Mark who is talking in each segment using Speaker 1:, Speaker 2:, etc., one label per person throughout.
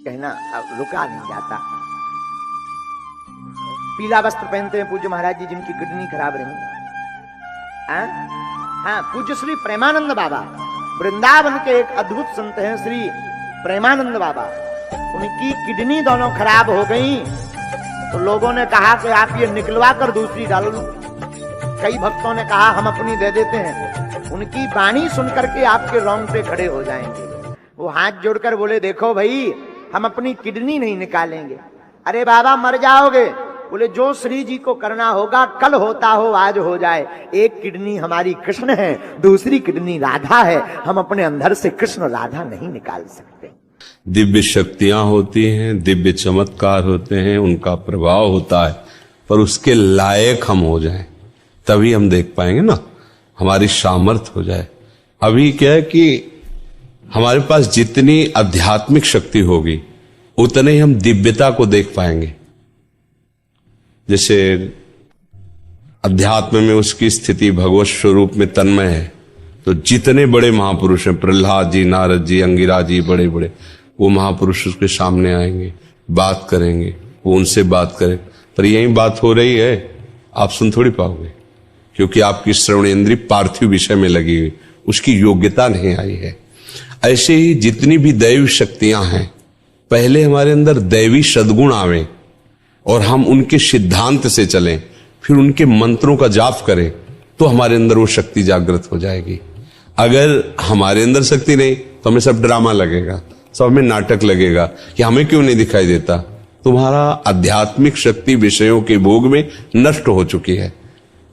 Speaker 1: कहना अब रुका नहीं जाता। पीला वस्त्र पहनते हैं पूज्य महाराज जी जिनकी किडनी खराब रही। हाँ, पूज्य श्री प्रेमानंद बाबा वृंदावन के एक अद्भुत संत हैं श्री प्रेमानंद बाबा। उनकी किडनी दोनों खराब हो गई तो लोगों ने कहा कि आप ये निकलवा कर दूसरी डाल लो। कई भक्तों ने कहा हम अपनी दे देते हैं। उनकी वाणी सुनकर के आपके रोंगटे खड़े हो जाएंगे। वो हाथ जोड़कर बोले देखो भाई हम अपनी किडनी नहीं निकालेंगे। अरे बाबा मर जाओगे। बोले जो श्री जी को करना होगा कल होता हो आज हो जाए। एक किडनी हमारी कृष्ण है, दूसरी किडनी राधा है। हम अपने अंदर से कृष्ण राधा नहीं निकाल सकते।
Speaker 2: दिव्य शक्तियां होती हैं, दिव्य चमत्कार होते हैं, उनका प्रभाव होता है, पर उसके लायक हम हो जाएं तभी हम देख पाएंगे ना, हमारी सामर्थ्य हो जाए। अभी क्या है कि हमारे पास जितनी आध्यात्मिक शक्ति होगी उतने ही हम दिव्यता को देख पाएंगे। जैसे अध्यात्म में उसकी स्थिति भगवत स्वरूप में तन्मय है, तो जितने बड़े महापुरुष हैं, प्रहलाद जी, नारद जी, अंगिरा जी, बड़े बड़े, वो महापुरुष उसके सामने आएंगे, बात करेंगे, वो उनसे बात करें। पर यही बात हो रही है, आप सुन थोड़ी पाओगे, क्योंकि आपकी श्रवण इंद्री पार्थिव विषय में लगी हुई, उसकी योग्यता नहीं आई है। ऐसे ही जितनी भी दैवी शक्तियां हैं, पहले हमारे अंदर दैवी सद्गुण आवे और हम उनके सिद्धांत से चलें, फिर उनके मंत्रों का जाप करें, तो हमारे अंदर वो शक्ति जागृत हो जाएगी। अगर हमारे अंदर शक्ति नहीं तो हमें सब ड्रामा लगेगा, सब हमें नाटक लगेगा कि हमें क्यों नहीं दिखाई देता। तुम्हारा आध्यात्मिक शक्ति विषयों के भोग में नष्ट हो चुकी है,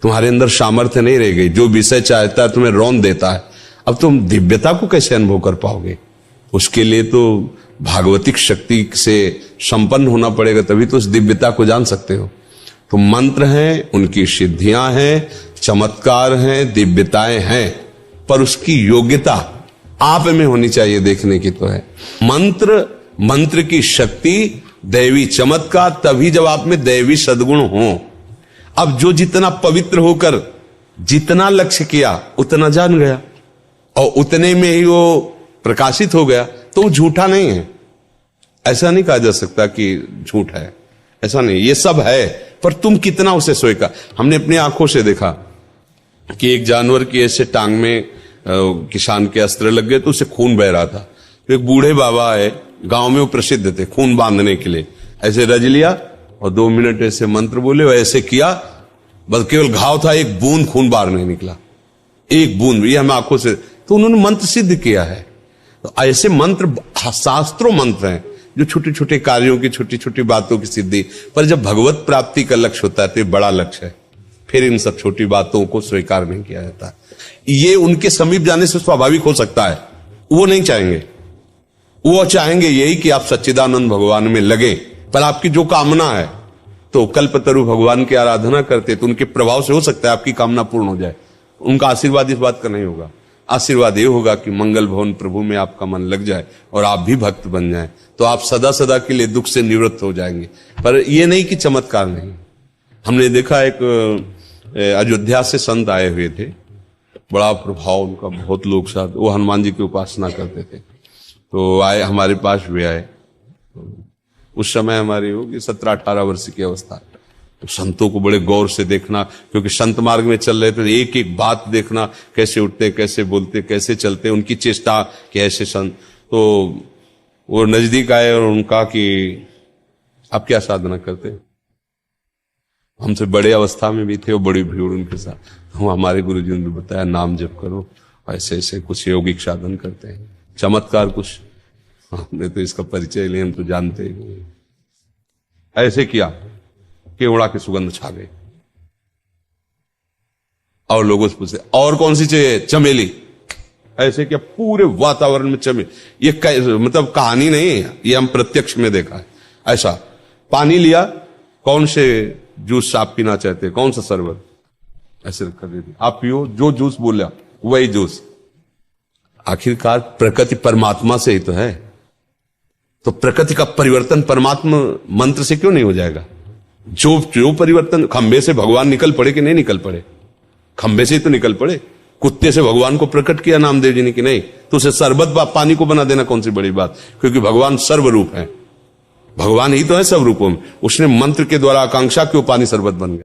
Speaker 2: तुम्हारे अंदर सामर्थ्य नहीं रह गई। जो विषय चाहता है तुम्हें रौंद देता है। अब तुम दिव्यता को कैसे अनुभव कर पाओगे? उसके लिए तो भागवतिक शक्ति से संपन्न होना पड़ेगा, तभी तो उस दिव्यता को जान सकते हो। तो मंत्र हैं, उनकी सिद्धियां हैं, चमत्कार हैं, दिव्यताएं हैं, पर उसकी योग्यता आप में होनी चाहिए, देखने की तो है। मंत्र की शक्ति, दैवी चमत्कार तभी जब आप में दैवी सद्गुण हो। अब जो जितना पवित्र होकर जितना लक्ष्य किया उतना जान गया और उतने में ही वो प्रकाशित हो गया, तो वो झूठा नहीं है। ऐसा नहीं कहा जा सकता कि झूठ है, ऐसा नहीं, ये सब है, पर तुम कितना उसे स्वीकार। हमने अपनी आंखों से देखा कि एक जानवर की ऐसे टांग में किसान के अस्त्र लग गए तो उसे खून बह रहा था। तो एक बूढ़े बाबा है, गांव में वो प्रसिद्ध थे खून बांधने के लिए, ऐसे रज लिया और 2 मिनट ऐसे मंत्र बोले, ऐसे किया, बस केवल घाव था, एक बूंद खून बाहर नहीं निकला, एक बूंद। ये हम आंखों से, तो उन्होंने मंत्र सिद्ध किया है। तो ऐसे मंत्र शास्त्रों मंत्र हैं जो छोटे छोटे कार्यों की, छोटी छोटी बातों की सिद्धि, पर जब भगवत प्राप्ति का लक्ष्य होता है तो ये बड़ा लक्ष्य है, फिर इन सब छोटी बातों को स्वीकार नहीं किया जाता। ये उनके समीप जाने से स्वाभाविक हो सकता है, वो नहीं चाहेंगे, वो चाहेंगे यही कि आप सच्चिदानंद भगवान में लगे। पर आपकी जो कामना है, तो कल्पतरु भगवान की आराधना करते तो उनके प्रभाव से हो सकता है आपकी कामना पूर्ण हो जाए। उनका आशीर्वाद इस बात का नहीं होगा। आशीर्वाद ये होगा कि मंगल भवन प्रभु में आपका मन लग जाए और आप भी भक्त बन जाएं, तो आप सदा सदा के लिए दुख से निवृत्त हो जाएंगे। पर ये नहीं कि चमत्कार नहीं। हमने देखा एक अयोध्या से संत आए हुए थे, बड़ा प्रभाव उनका, बहुत लोग साथ, वो हनुमान जी की उपासना करते थे। तो आए, हमारे पास भी आए। उस समय हमारी होगी 17-18 वर्ष की अवस्था। तो संतों को बड़े गौर से देखना, क्योंकि संत मार्ग में चल रहे थे, एक एक बात देखना, कैसे उठते, कैसे बोलते, कैसे चलते, उनकी चेष्टा कैसे संत। तो वो नजदीक आए और उनका कि आप क्या साधना करते? हमसे बड़े अवस्था में भी थे और बड़ी भीड़ उनके साथ। हमारे गुरुजी ने बताया नाम जप करो, ऐसे ऐसे कुछ यौगिक साधन करते हैं, चमत्कार कुछ। हमने तो इसका परिचय लिया, हम तो जानते ही नहीं। ऐसे किया, केवड़ा की सुगंध छा गई और लोगों से पूछे और कौन सी चाहिए? चमेली। ऐसे क्या पूरे वातावरण में चमेली। ये मतलब कहानी नहीं है, ये हम प्रत्यक्ष में देखा है। ऐसा पानी लिया, कौन से जूस आप पीना चाहते हैं, कौन सा शरबत, ऐसे कर देती, आप पियो, जो जूस बोला वही जूस। आखिरकार प्रकृति परमात्मा से ही तो है, तो प्रकृति का परिवर्तन परमात्मा मंत्र से क्यों नहीं हो जाएगा? जो परिवर्तन, खंबे से भगवान निकल पड़े कि नहीं निकल पड़े? खंबे से ही तो निकल पड़े। कुत्ते से भगवान को प्रकट किया नामदेव जी ने कि नहीं, तो उसे शरबत पानी को बना देना कौन सी बड़ी बात, क्योंकि भगवान सर्वरूप है। भगवान ही तो है सब रूपों में। उसने मंत्र के द्वारा आकांक्षा क्यों पानी शरबत बन गया।